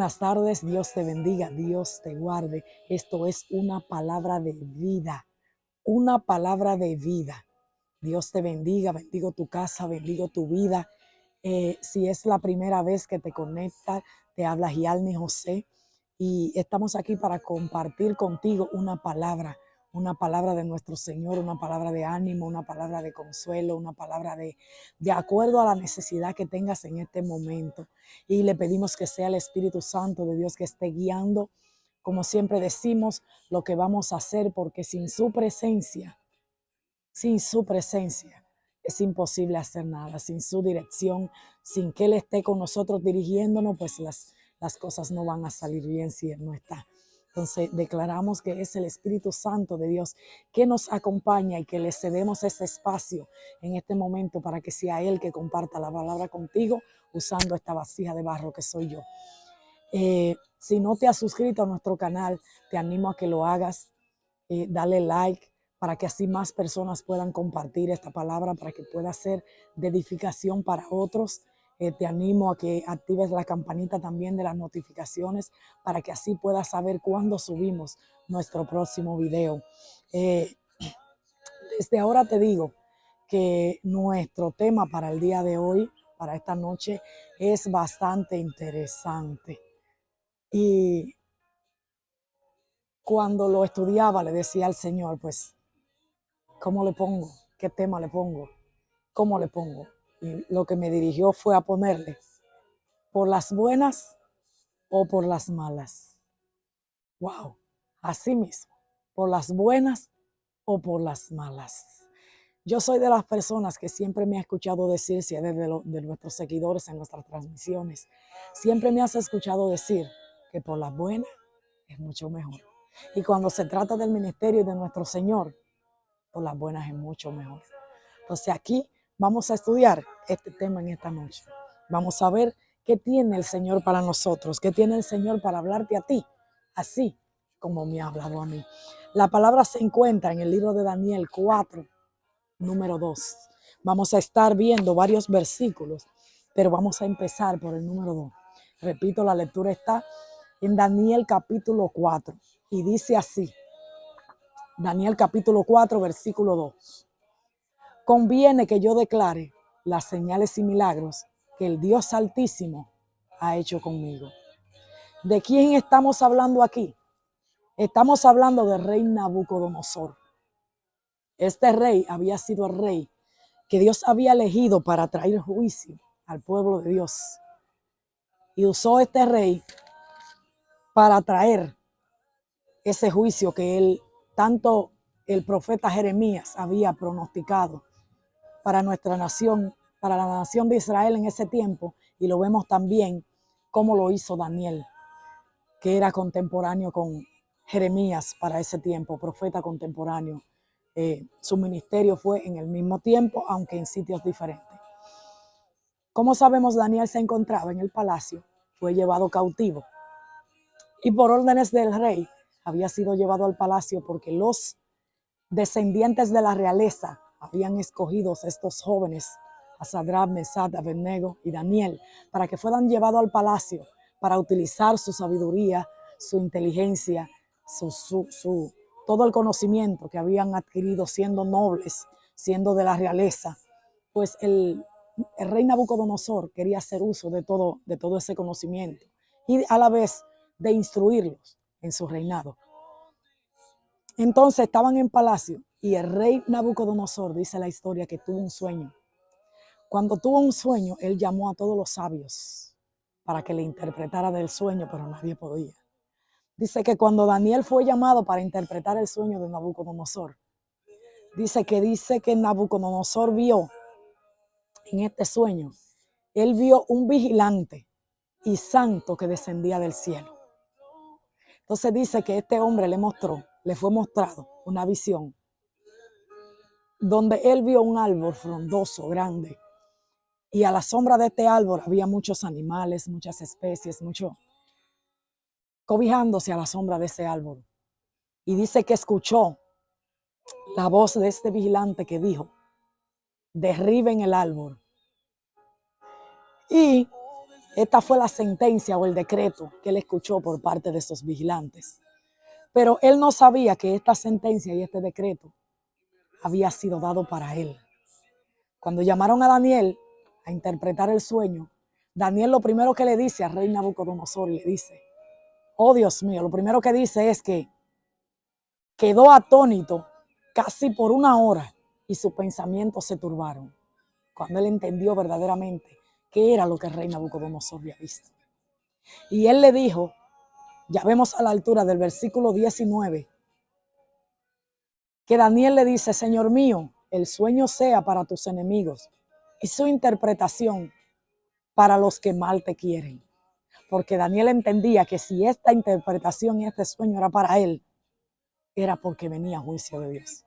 buenas tardes, Dios te bendiga, Dios te guarde. Esto es una palabra de vida, una palabra de vida. Dios te bendiga, bendigo tu casa, bendigo tu vida. Si es la primera vez que te conectas, te habla Gialni José y estamos aquí para compartir contigo una palabra de nuestro Señor, una palabra de ánimo, una palabra de consuelo, una palabra de acuerdo a la necesidad que tengas en este momento. Y le pedimos que sea el Espíritu Santo de Dios que esté guiando, como siempre decimos, lo que vamos a hacer, porque sin su presencia es imposible hacer nada. Sin su dirección, sin que Él esté con nosotros dirigiéndonos, pues las cosas no van a salir bien si Él no está. Entonces declaramos que es el Espíritu Santo de Dios que nos acompaña y que le cedemos ese espacio en este momento para que sea Él que comparta la palabra contigo usando esta vasija de barro que soy yo. Si no te has suscrito a nuestro canal, te animo a que lo hagas. Dale like para que así más personas puedan compartir esta palabra, para que pueda ser de edificación para otros. Te animo a que actives la campanita también de las notificaciones para que así puedas saber cuándo subimos nuestro próximo video. Desde ahora te digo que nuestro tema para el día de hoy, para esta noche, es bastante interesante. Y cuando lo estudiaba le decía al Señor, pues, ¿cómo le pongo? ¿Qué tema le pongo? ¿Cómo le pongo? Y lo que me dirigió fue a ponerle, ¿por las buenas o por las malas? Wow, así mismo, ¿por las buenas o por las malas? Yo soy de las personas que siempre me ha escuchado decir, si es de nuestros seguidores en nuestras transmisiones, siempre me has escuchado decir que por las buenas es mucho mejor. Y cuando se trata del ministerio y de nuestro Señor, por las buenas es mucho mejor. Entonces aquí vamos a estudiar este tema en esta noche. Vamos a ver qué tiene el Señor para nosotros, qué tiene el Señor para hablarte a ti, así como me ha hablado a mí. La palabra se encuentra en el libro de Daniel 4, número 2. Vamos a estar viendo varios versículos, pero vamos a empezar por el número 2. Repito, la lectura está en Daniel capítulo 4 y dice así. Daniel capítulo 4, versículo 2. Conviene que yo declare las señales y milagros que el Dios Altísimo ha hecho conmigo. ¿De quién estamos hablando aquí? Estamos hablando del rey Nabucodonosor. Este rey había sido el rey que Dios había elegido para traer juicio al pueblo de Dios. Y usó este rey para traer ese juicio que él, tanto el profeta Jeremías había pronosticado para nuestra nación, para la nación de Israel en ese tiempo, y lo vemos también cómo lo hizo Daniel, que era contemporáneo con Jeremías para ese tiempo, profeta contemporáneo. Su ministerio fue en el mismo tiempo, aunque en sitios diferentes. Como sabemos, Daniel se encontraba en el palacio, fue llevado cautivo y por órdenes del rey había sido llevado al palacio porque los descendientes de la realeza habían escogido a estos jóvenes, a Sadrach, Mesach, Abednego y Daniel, para que fueran llevados al palacio para utilizar su sabiduría, su inteligencia, todo el conocimiento que habían adquirido siendo nobles, siendo de la realeza. Pues el rey Nabucodonosor quería hacer uso de todo ese conocimiento y a la vez de instruirlos en su reinado. Entonces estaban en palacio y el rey Nabucodonosor, dice la historia, que tuvo un sueño. Cuando tuvo un sueño, él llamó a todos los sabios para que le interpretara del sueño, pero nadie podía. Dice que cuando Daniel fue llamado para interpretar el sueño de Nabucodonosor, dice que Nabucodonosor vio en este sueño, él vio un vigilante y santo que descendía del cielo. Entonces dice que este hombre le fue mostrado una visión donde él vio un árbol frondoso, grande, y a la sombra de este árbol había muchos animales, muchas especies, cobijándose a la sombra de ese árbol. Y dice que escuchó la voz de este vigilante que dijo: derriben el árbol. Y Esta fue la sentencia o el decreto que él escuchó por parte de esos vigilantes. Pero él no sabía que esta sentencia y este decreto había sido dado para él. Cuando llamaron a Daniel a interpretar el sueño, Daniel lo primero que le dice al rey Nabucodonosor, le dice, oh Dios mío, lo primero que dice es que quedó atónito casi por una hora y sus pensamientos se turbaron cuando él entendió verdaderamente qué era lo que el rey Nabucodonosor había visto. Y él le dijo, ya vemos a la altura del versículo 19, que Daniel le dice, Señor mío, el sueño sea para tus enemigos y su interpretación para los que mal te quieren. Porque Daniel entendía que si esta interpretación y este sueño era para él, era porque venía juicio de Dios.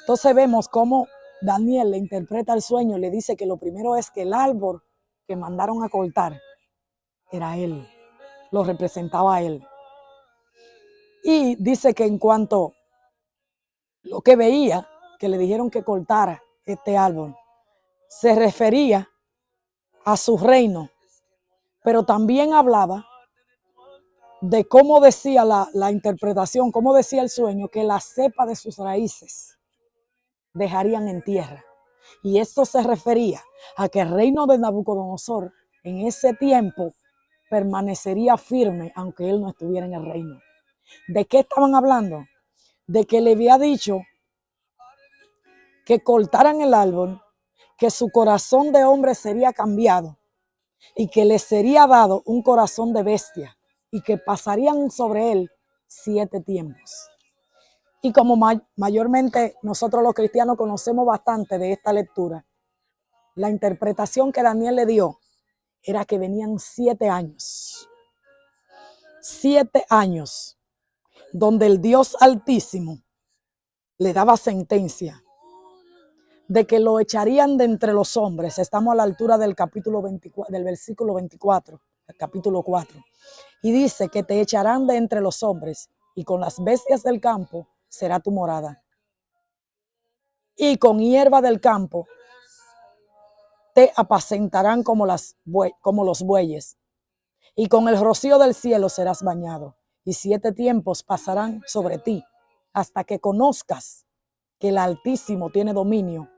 Entonces vemos cómo Daniel le interpreta el sueño y le dice que lo primero es que el árbol que mandaron a cortar era él, lo representaba a él. Y dice que en cuanto lo que veía, que le dijeron que cortara este árbol, se refería a su reino, pero también hablaba de cómo decía la interpretación, cómo decía el sueño, que la cepa de sus raíces dejarían en tierra. Y esto se refería a que el reino de Nabucodonosor en ese tiempo permanecería firme aunque él no estuviera en el reino. ¿De qué estaban hablando? De que le había dicho que cortaran el árbol, que su corazón de hombre sería cambiado y que le sería dado un corazón de bestia y que pasarían sobre él 7 tiempos. Y como mayormente nosotros los cristianos conocemos bastante de esta lectura, la interpretación que Daniel le dio era que venían 7 años. 7 años donde el Dios Altísimo le daba sentencia de que lo echarían de entre los hombres. Estamos a la altura del capítulo 24, del versículo 24, el capítulo 4. Y dice que te echarán de entre los hombres y con las bestias del campo será tu morada. Y con hierba del campo te apacentarán como los bueyes. Y con el rocío del cielo serás bañado. Y 7 tiempos pasarán sobre ti hasta que conozcas que el Altísimo tiene dominio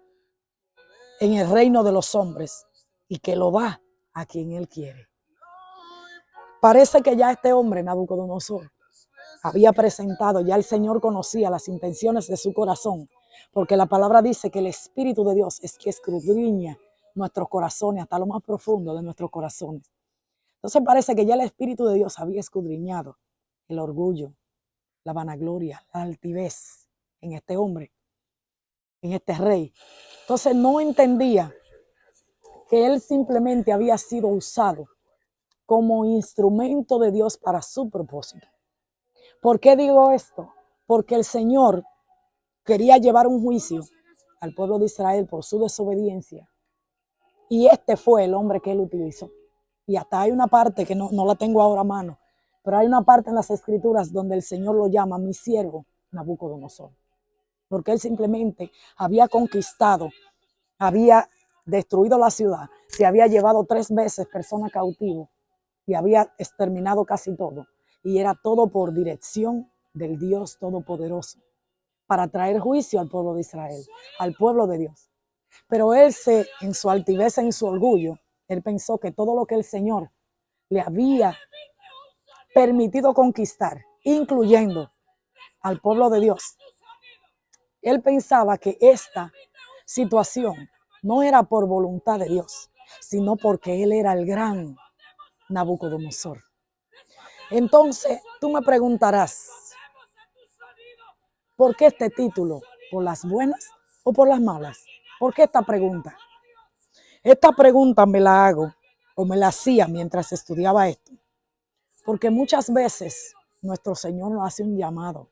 en el reino de los hombres y que lo da a quien él quiere. Parece que ya este hombre, Nabucodonosor, había presentado, ya el Señor conocía las intenciones de su corazón, porque la palabra dice que el Espíritu de Dios es que escudriña nuestros corazones hasta lo más profundo de nuestros corazones. Entonces parece que ya el Espíritu de Dios había escudriñado el orgullo, la vanagloria, la altivez en este hombre, en este rey. Entonces no entendía que él simplemente había sido usado como instrumento de Dios para su propósito. ¿Por qué digo esto? Porque el Señor quería llevar un juicio al pueblo de Israel por su desobediencia. Y este fue el hombre que él utilizó. Y hasta hay una parte que no la tengo ahora a mano, pero hay una parte en las Escrituras donde el Señor lo llama mi siervo Nabucodonosor. Porque él simplemente había conquistado, había destruido la ciudad, se había llevado 3 veces personas cautivas y había exterminado casi todo. Y era todo por dirección del Dios Todopoderoso, para traer juicio al pueblo de Israel, al pueblo de Dios. Pero él en su altivez, en su orgullo, él pensó que todo lo que el Señor le había permitido conquistar, incluyendo al pueblo de Dios, él pensaba que esta situación no era por voluntad de Dios, sino porque él era el gran Nabucodonosor. Entonces, tú me preguntarás, ¿por qué este título? ¿Por las buenas o por las malas? ¿Por qué esta pregunta? Esta pregunta me la hago o me la hacía mientras estudiaba esto, porque muchas veces nuestro Señor nos hace un llamado.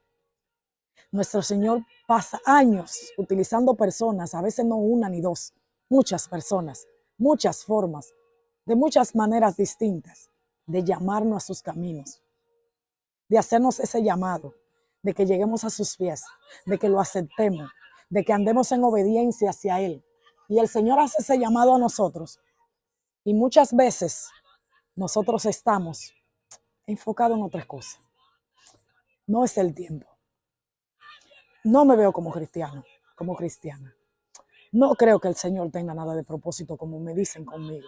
Nuestro Señor pasa años utilizando personas, a veces no una ni dos, muchas personas, muchas formas, de muchas maneras distintas, de llamarnos a sus caminos, de hacernos ese llamado, de que lleguemos a sus pies, de que lo aceptemos, de que andemos en obediencia hacia Él. Y el Señor hace ese llamado a nosotros. Y muchas veces nosotros estamos enfocados en otras cosas. No es el tiempo. No me veo como cristiano, como cristiana. No creo que el Señor tenga nada de propósito, como me dicen conmigo.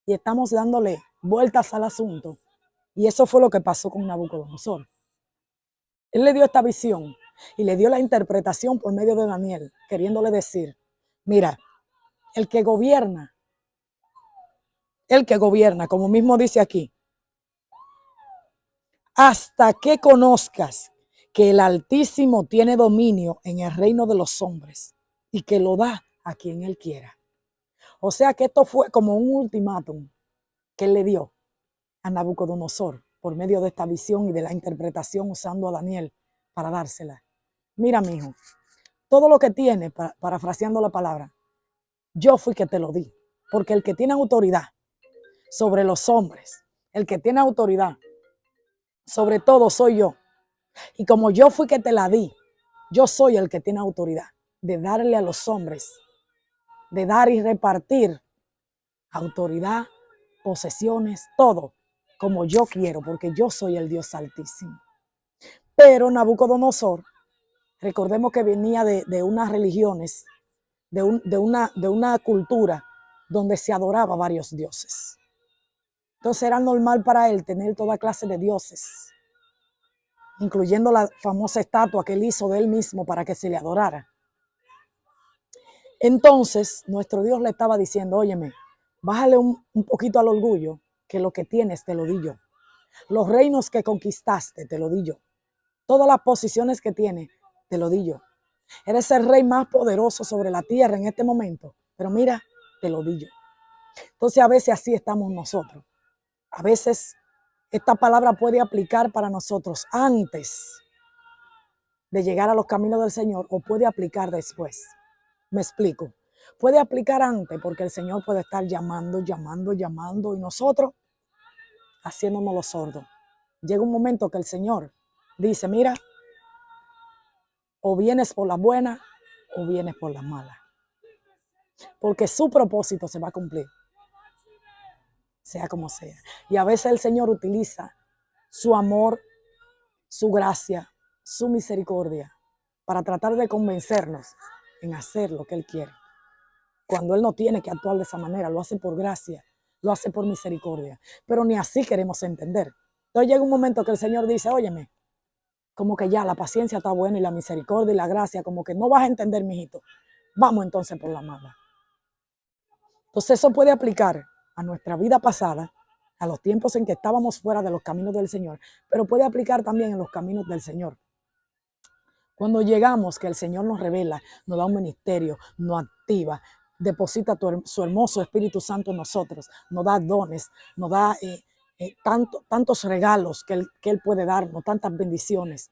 Y estamos dándole vueltas al asunto. Y eso fue lo que pasó con Nabucodonosor. Él le dio esta visión y le dio la interpretación por medio de Daniel, queriéndole decir, mira, el que gobierna, como mismo dice aquí, hasta que conozcas que el Altísimo tiene dominio en el reino de los hombres y que lo da a quien él quiera. O sea que esto fue como un ultimátum que él le dio a Nabucodonosor por medio de esta visión y de la interpretación usando a Daniel para dársela. Mira, mi hijo, todo lo que tiene, parafraseando la palabra, yo fui que te lo di. Porque el que tiene autoridad sobre los hombres, el que tiene autoridad sobre todo soy yo. Y como yo fui que te la di, yo soy el que tiene autoridad de darle a los hombres, de dar y repartir autoridad, posesiones, todo como yo quiero, porque yo soy el Dios Altísimo. Pero Nabucodonosor, recordemos que venía de unas religiones, de una cultura donde se adoraba a varios dioses. Entonces era normal para él tener toda clase de dioses, incluyendo la famosa estatua que él hizo de él mismo para que se le adorara. Entonces, nuestro Dios le estaba diciendo, óyeme, bájale un poquito al orgullo, que lo que tienes te lo di yo. Los reinos que conquistaste te lo di yo. Todas las posiciones que tienes te lo di yo. Eres el rey más poderoso sobre la tierra en este momento, pero mira, te lo di yo. Entonces a veces así estamos nosotros. A veces esta palabra puede aplicar para nosotros antes de llegar a los caminos del Señor o puede aplicar después. Me explico. Puede aplicar antes porque el Señor puede estar llamando y nosotros haciéndonos los sordos. Llega un momento que el Señor dice, mira, o vienes por las buenas o vienes por las malas. Porque su propósito se va a cumplir, sea como sea. Y a veces el Señor utiliza su amor, su gracia, su misericordia para tratar de convencernos en hacer lo que Él quiere. Cuando Él no tiene que actuar de esa manera, lo hace por gracia, lo hace por misericordia. Pero ni así queremos entender. Entonces llega un momento que el Señor dice, óyeme, como que ya la paciencia está buena y la misericordia y la gracia, como que no vas a entender, mijito. Vamos entonces por la mala. Entonces eso puede aplicar a nuestra vida pasada, a los tiempos en que estábamos fuera de los caminos del Señor, pero puede aplicar también en los caminos del Señor. Cuando llegamos, que el Señor nos revela, nos da un ministerio, nos activa, deposita su hermoso Espíritu Santo en nosotros, nos da dones, nos da tantos regalos que Él puede darnos, tantas bendiciones.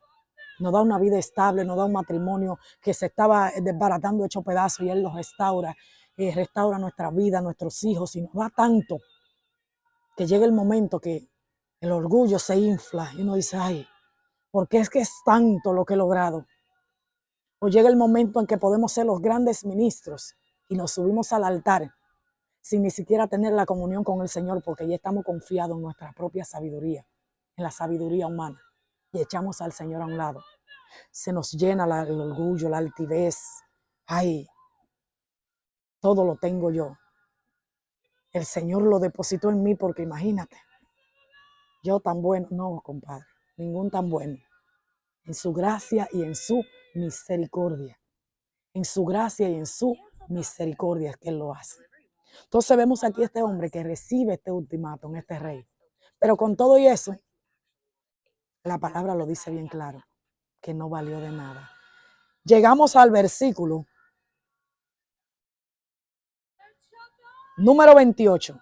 Nos da una vida estable, nos da un matrimonio que se estaba desbaratando, hecho pedazos, y Él los restaura, restaura nuestra vida, nuestros hijos, y nos da tanto que llega el momento que el orgullo se infla y uno dice, ay, ¿por qué es que es tanto lo que he logrado? O llega el momento en que podemos ser los grandes ministros y nos subimos al altar sin ni siquiera tener la comunión con el Señor porque ya estamos confiados en nuestra propia sabiduría, en la sabiduría humana, y echamos al Señor a un lado. Se nos llena el orgullo, la altivez. Ay, todo lo tengo yo. El Señor lo depositó en mí porque imagínate, yo tan bueno, no, compadre, ningún tan bueno. En su gracia y en su misericordia. En su gracia y en su misericordia es que Él lo hace. Entonces vemos aquí a este hombre que recibe este ultimátum, este rey. Pero con todo y eso, la palabra lo dice bien claro, que no valió de nada. Llegamos al versículo número 28,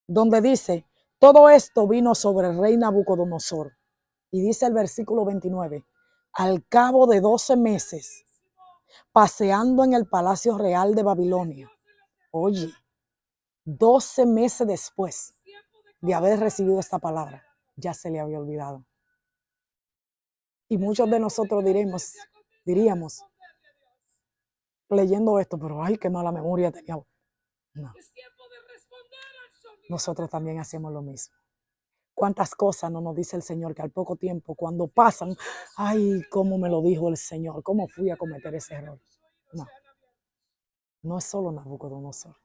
donde dice, todo esto vino sobre el rey Nabucodonosor. Y dice el versículo 29, al cabo de 12 meses, paseando en el palacio real de Babilonia. Oye, 12 meses después de haber recibido esta palabra, ya se le había olvidado. Y muchos de nosotros diríamos, leyendo esto, pero ay, qué mala memoria tenía. No. nosotros también hacemos lo mismo. ¿Cuántas cosas no nos dice el Señor que al poco tiempo, cuando pasan, ay, cómo me lo dijo el Señor, cómo fui a cometer ese error? No, no es solo Nabucodonosor.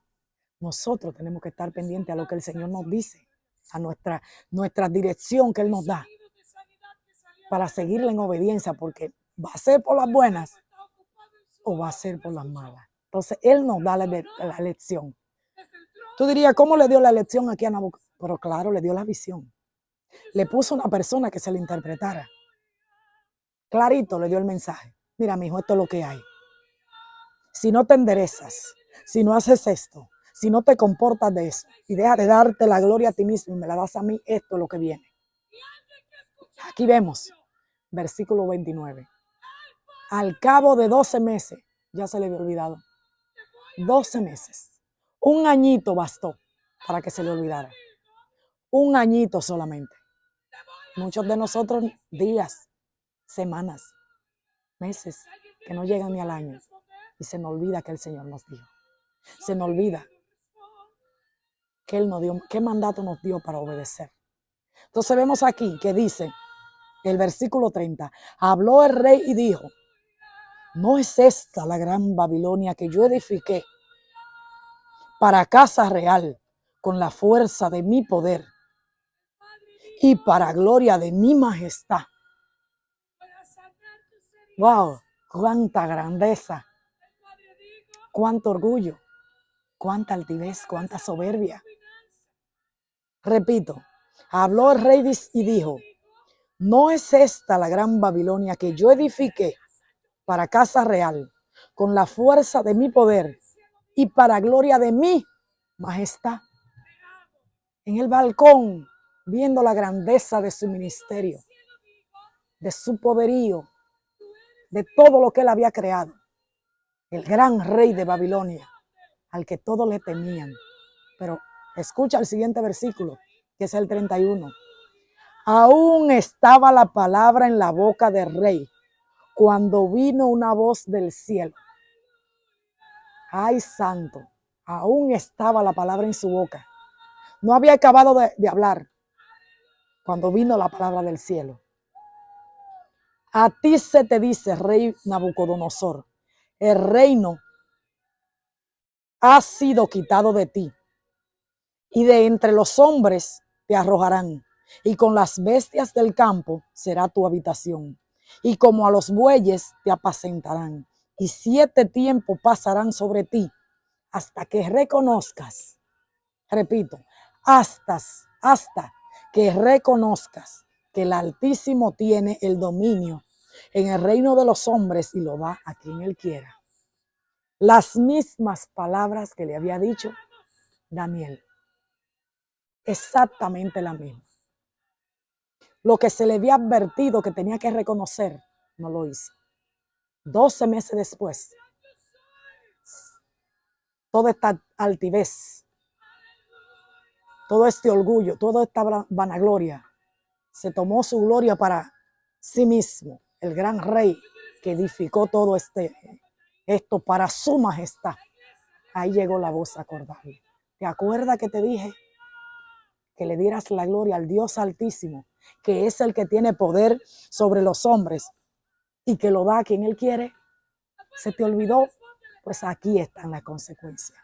Nosotros tenemos que estar pendientes a lo que el Señor nos dice, a nuestra dirección que Él nos da, para seguirle en obediencia, porque va a ser por las buenas o va a ser por las malas. Entonces, Él nos da la lección. Tú dirías, ¿cómo le dio la lección aquí a Nabucodonosor? Pero claro, le dio la visión. Le puso una persona que se lo interpretara. Clarito le dio el mensaje. Mira, mijo, esto es lo que hay. Si no te enderezas, si no haces esto, si no te comportas de eso y dejas de darte la gloria a ti mismo y me la das a mí, esto es lo que viene. Aquí vemos, versículo 29. Al cabo de 12 meses, ya se le había olvidado. 12 meses. Un añito bastó para que se le olvidara. Un añito solamente. Muchos de nosotros días, semanas, meses, que no llegan ni al año. Y se nos olvida que el Señor nos dijo. Se nos olvida que Él nos dio, qué mandato nos dio para obedecer. Entonces vemos aquí que dice, el versículo 30, habló el rey y dijo, ¿no es esta la gran Babilonia que yo edifiqué para casa real con la fuerza de mi poder y para gloria de mi majestad? ¡Wow! ¡Cuánta grandeza! ¡Cuánto orgullo! ¡Cuánta altivez! ¡Cuánta soberbia! Repito, habló el rey y dijo, ¿no es esta la gran Babilonia que yo edifiqué para casa real con la fuerza de mi poder y para gloria de mi majestad? En el balcón, viendo la grandeza de su ministerio, de su poderío, de todo lo que él había creado, el gran rey de Babilonia, al que todos le temían. Pero escucha el siguiente versículo, que es el 31. Aún estaba la palabra en la boca del rey, cuando vino una voz del cielo. Ay, santo, aún estaba la palabra en su boca. No había acabado de hablar cuando vino la palabra del cielo. A ti se te dice, rey Nabucodonosor, el reino ha sido quitado de ti, y de entre los hombres te arrojarán, y con las bestias del campo será tu habitación, y como a los bueyes te apacentarán, y 7 tiempos pasarán sobre ti, hasta que reconozcas, repito, hasta que reconozcas que el Altísimo tiene el dominio en el reino de los hombres y lo da a quien él quiera. Las mismas palabras que le había dicho Daniel. Exactamente la misma. Lo que se le había advertido que tenía que reconocer, no lo hizo. 12 meses después, toda esta altivez, todo este orgullo, toda esta vanagloria, se tomó su gloria para sí mismo, el gran rey que edificó todo esto para su majestad. Ahí llegó la voz a acordarle. ¿Te acuerdas que te dije que le dieras la gloria al Dios Altísimo, que es el que tiene poder sobre los hombres y que lo da a quien él quiere? ¿Se te olvidó? Pues aquí están las consecuencias.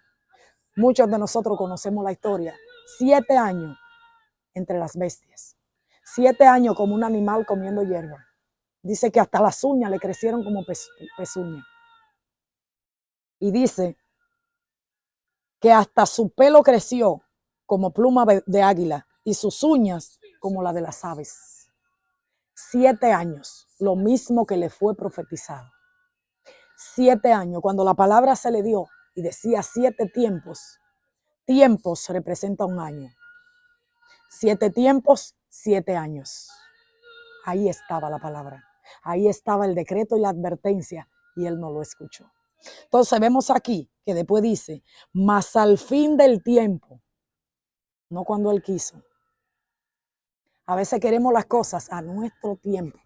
Muchos de nosotros conocemos la historia. 7 años entre las bestias. 7 años como un animal comiendo hierba. Dice que hasta las uñas le crecieron como pezuñas. Y dice que hasta su pelo creció como pluma de águila y sus uñas como la de las aves. 7 años, lo mismo que le fue profetizado. 7 años, cuando la palabra se le dio y decía 7 tiempos, tiempos representa un año. 7 tiempos, 7 años. Ahí estaba la palabra, ahí estaba el decreto y la advertencia y él no lo escuchó. Entonces vemos aquí que después dice, mas al fin del tiempo, no cuando él quiso. A veces queremos las cosas a nuestro tiempo.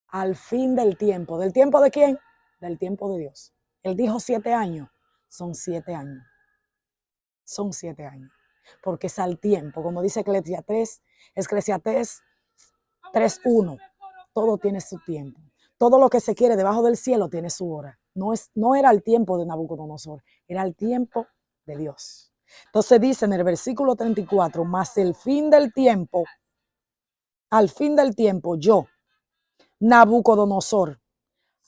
Al fin del tiempo. ¿Del tiempo de quién? Del tiempo de Dios. Él dijo 7 años. Son 7 años. son 7 años, porque es al tiempo, como dice Eclesiastés 3:1, todo tiene su tiempo. Todo lo que se quiere debajo del cielo tiene su hora. No era el tiempo de Nabucodonosor, era el tiempo de Dios. Entonces dice en el versículo 34, mas al fin del tiempo, yo, Nabucodonosor,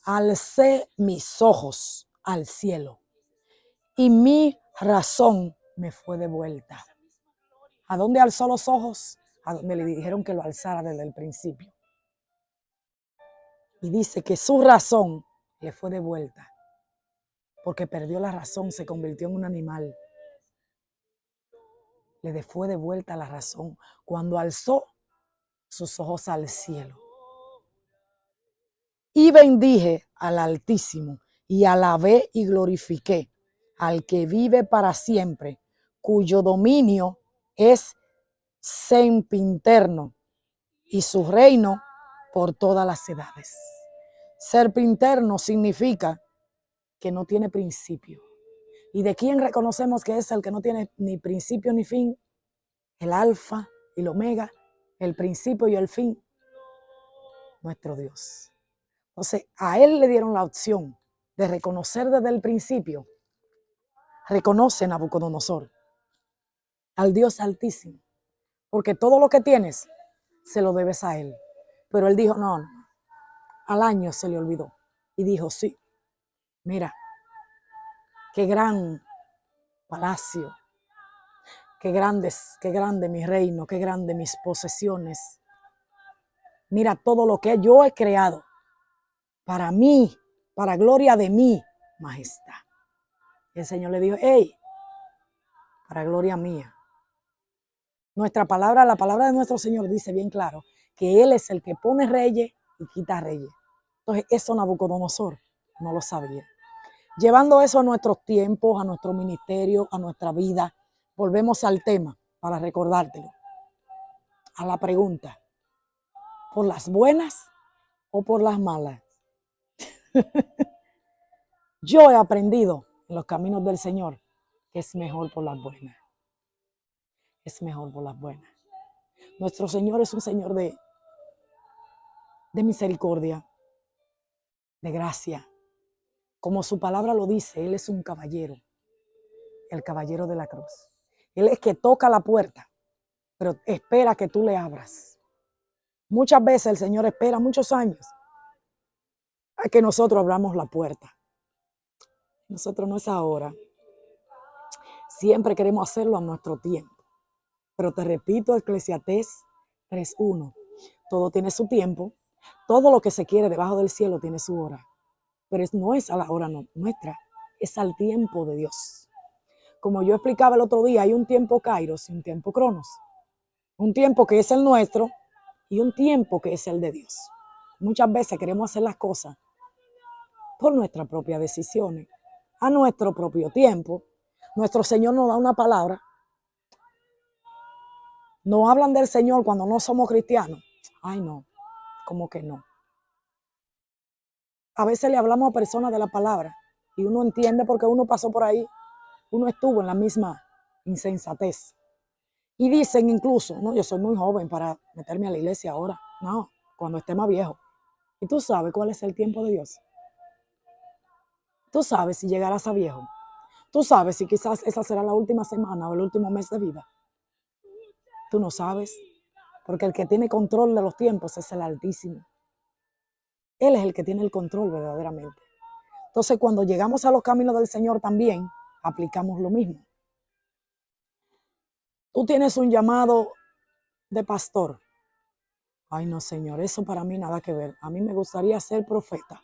alcé mis ojos al cielo y mi razón me fue devuelta. ¿A dónde alzó los ojos? A donde le dijeron que lo alzara desde el principio. Y dice que su razón le fue devuelta, porque perdió la razón, se convirtió en un animal. Le fue devuelta la razón cuando alzó sus ojos al cielo. Y bendije al Altísimo, y alabé y glorifiqué al que vive para siempre, cuyo dominio es sempiterno, y su reino por todas las edades. Sempiterno significa que no tiene principio. ¿Y de quién reconocemos que es el que no tiene ni principio ni fin? El alfa y el omega, el principio y el fin, nuestro Dios. Entonces, a él le dieron la opción de reconocer desde el principio. Reconoce Nabucodonosor al Dios Altísimo, porque todo lo que tienes se lo debes a él. Pero él dijo, no, al año se le olvidó. Y dijo, sí, mira, qué gran palacio, qué grande mi reino, qué grande mis posesiones. Mira todo lo que yo he creado para mí, para gloria de mi majestad. Y el Señor le dijo, hey, para gloria mía. Nuestra palabra, la palabra de nuestro Señor dice bien claro que Él es el que pone reyes y quita reyes. Entonces eso Nabucodonosor no lo sabía. Llevando eso a nuestros tiempos, a nuestro ministerio, a nuestra vida, volvemos al tema para recordártelo. A la pregunta, ¿por las buenas o por las malas? Yo he aprendido en los caminos del Señor que es mejor por las buenas. Es mejor por las buenas. Nuestro Señor es un Señor de misericordia, de gracia. Como su palabra lo dice, Él es un caballero, el caballero de la cruz. Él es que toca la puerta, pero espera que tú le abras. Muchas veces el Señor espera muchos años a que nosotros abramos la puerta. Nosotros no es ahora. Siempre queremos hacerlo a nuestro tiempo. Pero te repito, Eclesiastés 3:1. Todo tiene su tiempo. Todo lo que se quiere debajo del cielo tiene su hora. Pero no es a la hora nuestra, es al tiempo de Dios. Como yo explicaba el otro día, hay un tiempo Kairos y un tiempo Cronos. Un tiempo que es el nuestro y un tiempo que es el de Dios. Muchas veces queremos hacer las cosas por nuestras propias decisiones, a nuestro propio tiempo. Nuestro Señor nos da una palabra. No hablan del Señor cuando no somos cristianos. Ay, no, como que no. A veces le hablamos a personas de la palabra y uno entiende porque uno pasó por ahí, uno estuvo en la misma insensatez. Y dicen incluso, no, yo soy muy joven para meterme a la iglesia ahora. No, cuando esté más viejo. Y tú sabes cuál es el tiempo de Dios. Tú sabes si llegarás a viejo. Tú sabes si quizás esa será la última semana o el último mes de vida. Tú no sabes, porque el que tiene control de los tiempos es el Altísimo. Él es el que tiene el control verdaderamente. Entonces, cuando llegamos a los caminos del Señor también, aplicamos lo mismo. Tú tienes un llamado de pastor. Ay, no, Señor, eso para mí nada que ver. A mí me gustaría ser profeta.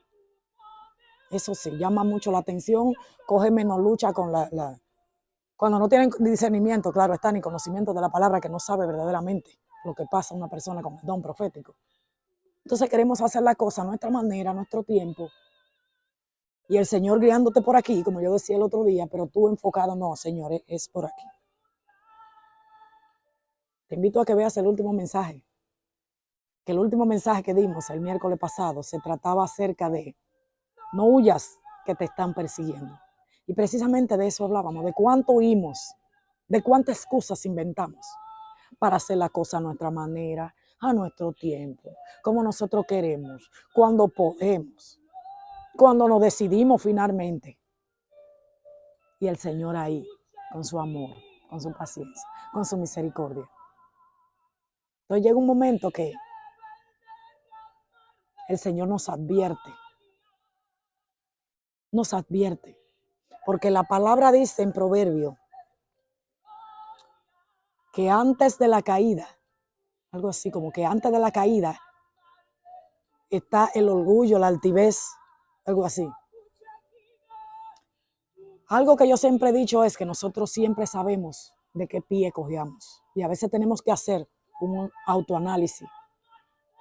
Eso sí, llama mucho la atención, coge menos lucha con cuando no tienen discernimiento, claro está, ni conocimiento de la palabra, que no sabe verdaderamente lo que pasa a una persona con el don profético. Entonces queremos hacer la cosa a nuestra manera, a nuestro tiempo. Y el Señor guiándote por aquí, como yo decía el otro día, pero tú enfocado, no, Señor, es por aquí. Te invito a que veas el último mensaje. Que el último mensaje que dimos el miércoles pasado se trataba acerca de no huyas que te están persiguiendo. Y precisamente de eso hablábamos, de cuánto huimos de cuántas excusas inventamos para hacer la cosa a nuestra manera, a nuestro tiempo, como nosotros queremos, cuando podemos, cuando nos decidimos finalmente. Y el Señor ahí, con su amor, con su paciencia, con su misericordia. Entonces llega un momento que el Señor nos advierte, porque la palabra dice en Proverbio que antes de la caída, algo así como que antes de la caída está el orgullo, la altivez, algo así. Algo que yo siempre he dicho es que nosotros siempre sabemos de qué pie cogemos y a veces tenemos que hacer un autoanálisis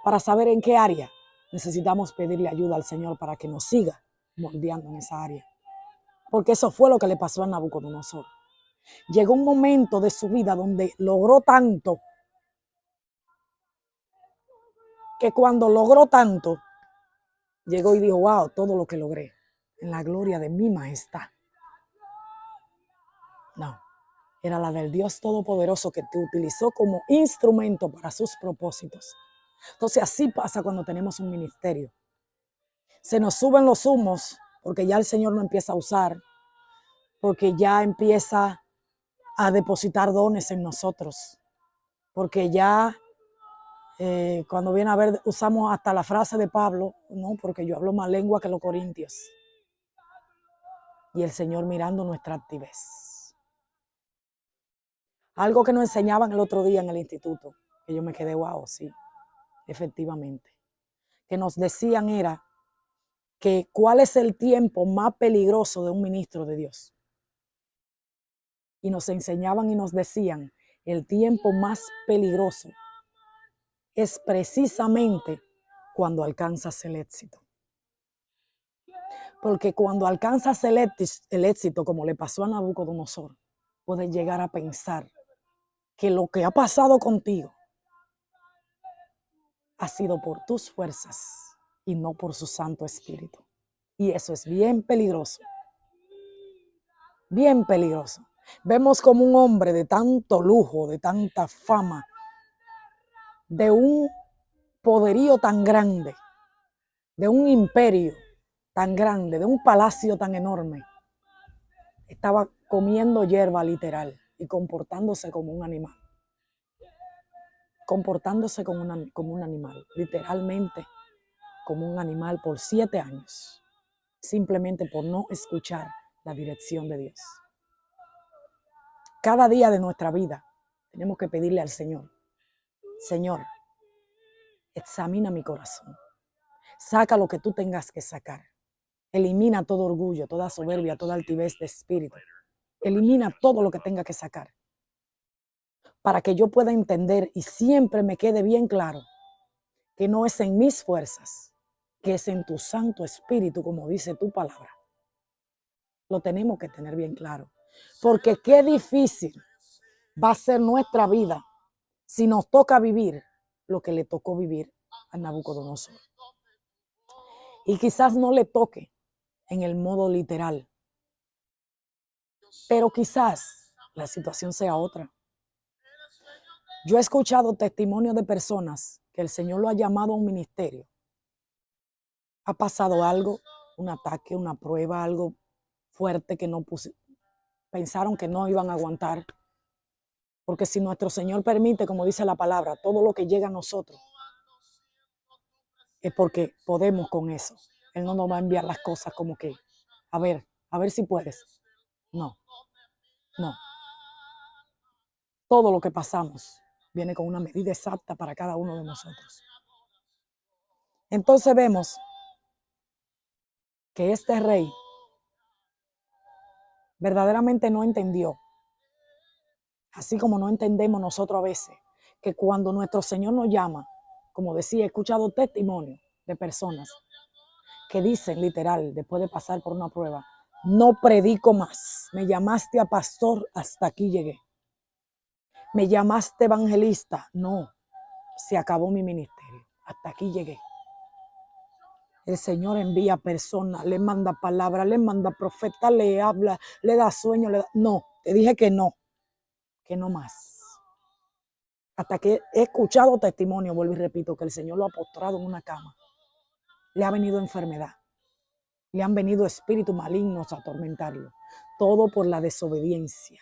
para saber en qué área necesitamos pedirle ayuda al Señor para que nos siga moldeando en esa área. Porque eso fue lo que le pasó a Nabucodonosor. Llegó un momento de su vida donde logró tanto, que cuando logró tanto, llegó y dijo, wow, todo lo que logré en la gloria de mi majestad. No, era la del Dios Todopoderoso que te utilizó como instrumento para sus propósitos. Entonces así pasa cuando tenemos un ministerio. Se nos suben los humos porque ya el Señor no empieza a usar, porque ya empieza a depositar dones en nosotros, porque ya cuando viene a ver usamos hasta la frase de Pablo, no, porque yo hablo más lengua que los corintios. Y el Señor mirando nuestra altivez. Algo que nos enseñaban el otro día en el instituto, que yo me quedé, wow, sí, efectivamente. Que nos decían era que cuál es el tiempo más peligroso de un ministro de Dios. Y nos enseñaban y nos decían, el tiempo más peligroso es precisamente cuando alcanzas el éxito. Porque cuando alcanzas el éxito, como le pasó a Nabucodonosor, puedes llegar a pensar que lo que ha pasado contigo ha sido por tus fuerzas y no por su Santo Espíritu. Y eso es bien peligroso. Bien peligroso. Vemos como un hombre de tanto lujo, de tanta fama, de un poderío tan grande, de un imperio tan grande, de un palacio tan enorme, estaba comiendo hierba literal y comportándose como un animal. Comportándose como un animal, literalmente como un animal por 7 años, simplemente por no escuchar la dirección de Dios. Cada día de nuestra vida tenemos que pedirle al Señor, Señor, examina mi corazón, saca lo que tú tengas que sacar, elimina todo orgullo, toda soberbia, toda altivez de espíritu, elimina todo lo que tenga que sacar, para que yo pueda entender y siempre me quede bien claro que no es en mis fuerzas, que es en tu Santo Espíritu, como dice tu palabra. Lo tenemos que tener bien claro, porque qué difícil va a ser nuestra vida si nos toca vivir lo que le tocó vivir a Nabucodonosor. Y quizás no le toque en el modo literal, pero quizás la situación sea otra. Yo he escuchado testimonios de personas que el Señor lo ha llamado a un ministerio. Ha pasado algo, un ataque, una prueba, algo fuerte que pensaron que no iban a aguantar. Porque si nuestro Señor permite, como dice la palabra, todo lo que llega a nosotros, es porque podemos con eso. Él no nos va a enviar las cosas como que, a ver si puedes. No, no. Todo lo que pasamos viene con una medida exacta para cada uno de nosotros. Entonces vemos que este rey verdaderamente no entendió, así como no entendemos nosotros a veces, que cuando nuestro Señor nos llama, como decía, he escuchado testimonios de personas que dicen literal, después de pasar por una prueba, no predico más, me llamaste a pastor, hasta aquí llegué. Me llamaste evangelista, no, se acabó mi ministerio, hasta aquí llegué. El Señor envía personas, le manda palabras, le manda profeta, le habla, le da sueño, no, te dije que no. que no más. Hasta que he escuchado testimonio, vuelvo y repito, que el Señor lo ha postrado en una cama. Le ha venido enfermedad. Le han venido espíritus malignos a atormentarlo. Todo por la desobediencia.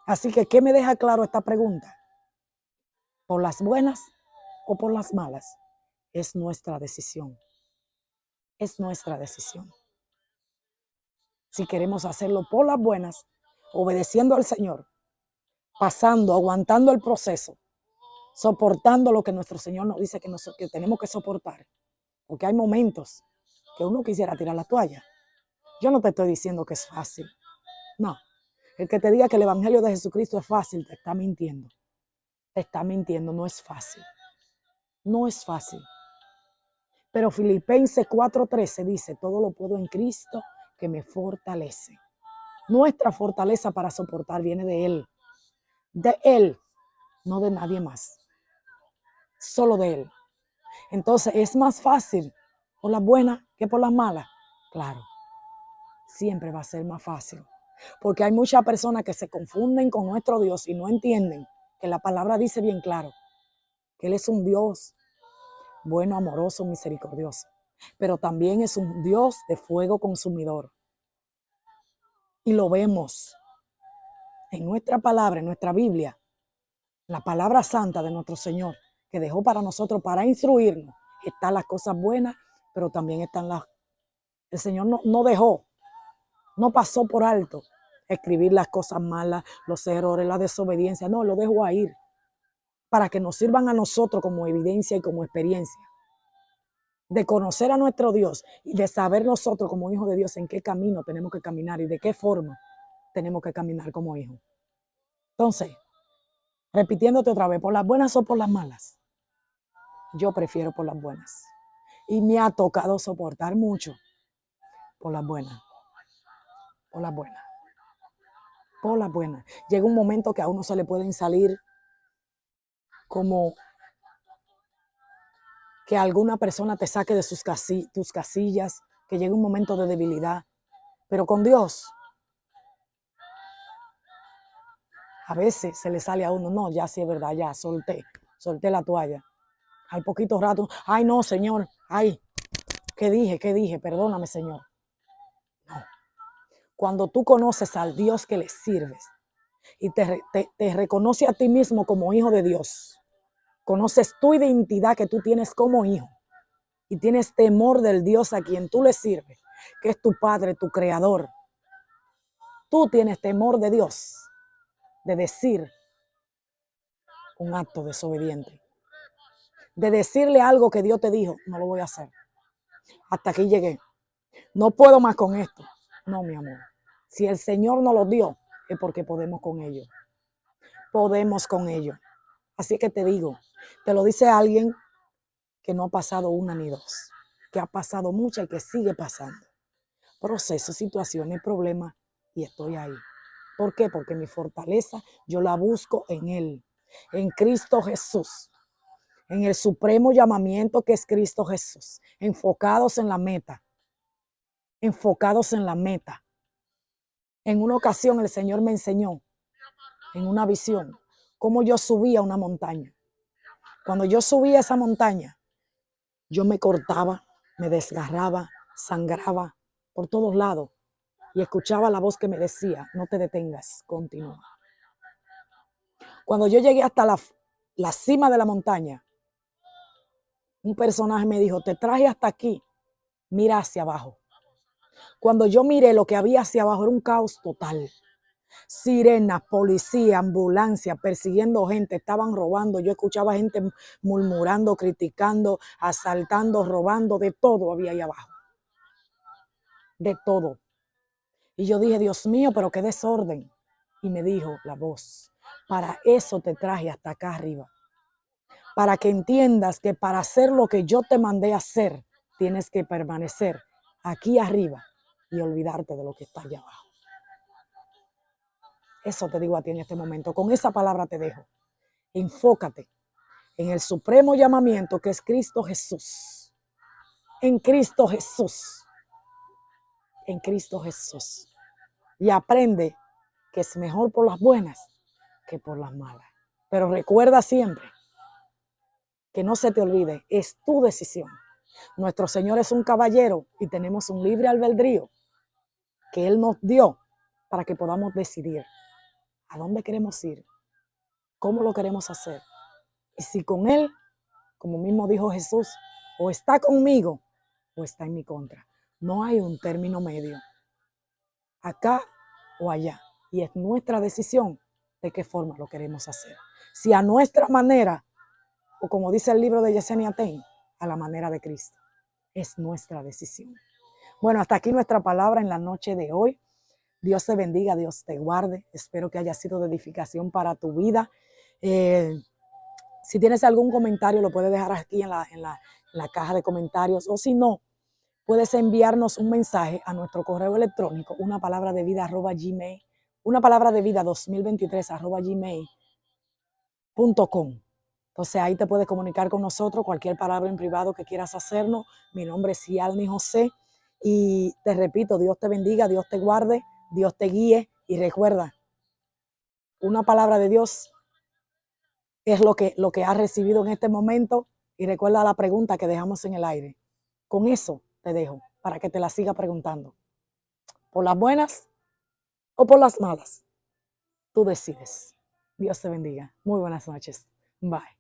Así que, ¿qué me deja claro esta pregunta? ¿Por las buenas o por las malas? Es nuestra decisión. Es nuestra decisión. Si queremos hacerlo por las buenas, obedeciendo al Señor, pasando, aguantando el proceso, soportando lo que nuestro Señor nos dice que tenemos que soportar. Porque hay momentos que uno quisiera tirar la toalla. Yo no te estoy diciendo que es fácil. No. El que te diga que el evangelio de Jesucristo es fácil, te está mintiendo. Te está mintiendo, no es fácil. No es fácil. Pero Filipenses 4:13 dice, todo lo puedo en Cristo que me fortalece. Nuestra fortaleza para soportar viene de Él. De Él, no de nadie más. Solo de Él. Entonces, ¿es más fácil por las buenas que por las malas? Claro, siempre va a ser más fácil. Porque hay muchas personas que se confunden con nuestro Dios y no entienden que la palabra dice bien claro que Él es un Dios bueno, amoroso, misericordioso. Pero también es un Dios de fuego consumidor. Y lo vemos en nuestra palabra, en nuestra Biblia, la palabra santa de nuestro Señor, que dejó para nosotros, para instruirnos. Están las cosas buenas, pero también están las... El Señor no dejó, no pasó por alto escribir las cosas malas, los errores, la desobediencia. No, lo dejó ahí para que nos sirvan a nosotros como evidencia y como experiencia de conocer a nuestro Dios y de saber nosotros como hijos de Dios en qué camino tenemos que caminar y de qué forma tenemos que caminar como hijos. Entonces, repitiéndote otra vez, ¿por las buenas o por las malas? Yo prefiero por las buenas. Y me ha tocado soportar mucho por las buenas. Por las buenas. Por las buenas. Llega un momento que a uno se le pueden salir como que alguna persona te saque de tus casillas, que llegue un momento de debilidad. Pero con Dios, a veces se le sale a uno, no, ya sí es verdad, ya solté la toalla. Al poquito rato, ay no, Señor, ay, ¿qué dije? Perdóname, Señor. No. Cuando tú conoces al Dios que le sirves y te reconoce a ti mismo como hijo de Dios, conoces tu identidad que tú tienes como hijo y tienes temor del Dios a quien tú le sirves, que es tu Padre, tu Creador. Tú tienes temor de Dios, de decir un acto desobediente, de decirle algo que Dios te dijo, no lo voy a hacer. Hasta aquí llegué. No puedo más con esto. No, mi amor. Si el Señor nos lo dio, es porque podemos con ello. Podemos con ello. Así que te digo, te lo dice alguien que no ha pasado una ni dos, que ha pasado mucha y que sigue pasando. Procesos, situaciones, problemas, y estoy ahí. ¿Por qué? Porque mi fortaleza yo la busco en Él, en Cristo Jesús, en el supremo llamamiento que es Cristo Jesús, enfocados en la meta, enfocados en la meta. En una ocasión el Señor me enseñó, en una visión, cómo yo subía una montaña. Cuando yo subía esa montaña, yo me cortaba, me desgarraba, sangraba por todos lados y escuchaba la voz que me decía, no te detengas, continúa. Cuando yo llegué hasta la cima de la montaña, un personaje me dijo, te traje hasta aquí, mira hacia abajo. Cuando yo miré lo que había hacia abajo era un caos total. Sirenas, policía, ambulancia, persiguiendo gente, estaban robando. Yo escuchaba gente murmurando, criticando, asaltando, robando, de todo había ahí abajo. De todo. Y yo dije, Dios mío, pero qué desorden. Y me dijo la voz, para eso te traje hasta acá arriba. Para que entiendas que para hacer lo que yo te mandé a hacer, tienes que permanecer aquí arriba y olvidarte de lo que está allá abajo. Eso te digo a ti en este momento. Con esa palabra te dejo. Enfócate en el supremo llamamiento que es Cristo Jesús. En Cristo Jesús. En Cristo Jesús. Y aprende que es mejor por las buenas que por las malas. Pero recuerda siempre que no se te olvide, es tu decisión. Nuestro Señor es un caballero y tenemos un libre albedrío que Él nos dio para que podamos decidir a dónde queremos ir, cómo lo queremos hacer. Y si con Él, como mismo dijo Jesús, o está conmigo o está en mi contra. No hay un término medio, acá o allá. Y es nuestra decisión de qué forma lo queremos hacer. Si a nuestra manera, o como dice el libro de Yesenia Ten, a la manera de Cristo. Es nuestra decisión. Bueno, hasta aquí nuestra palabra en la noche de hoy. Dios te bendiga, Dios te guarde. Espero que haya sido de edificación para tu vida. Si tienes algún comentario, lo puedes dejar aquí en la caja de comentarios. O si no, puedes enviarnos un mensaje a nuestro correo electrónico, unapalabradeVida@gmail, unapalabradeVida2023@gmail.com. Entonces ahí te puedes comunicar con nosotros, cualquier palabra en privado que quieras hacernos. Mi nombre es Yalni José y te repito, Dios te bendiga, Dios te guarde, Dios te guíe y recuerda, una palabra de Dios es lo que has recibido en este momento y recuerda la pregunta que dejamos en el aire. Con eso te dejo para que te la siga preguntando. ¿Por las buenas o por las malas? Tú decides. Dios te bendiga. Muy buenas noches. Bye.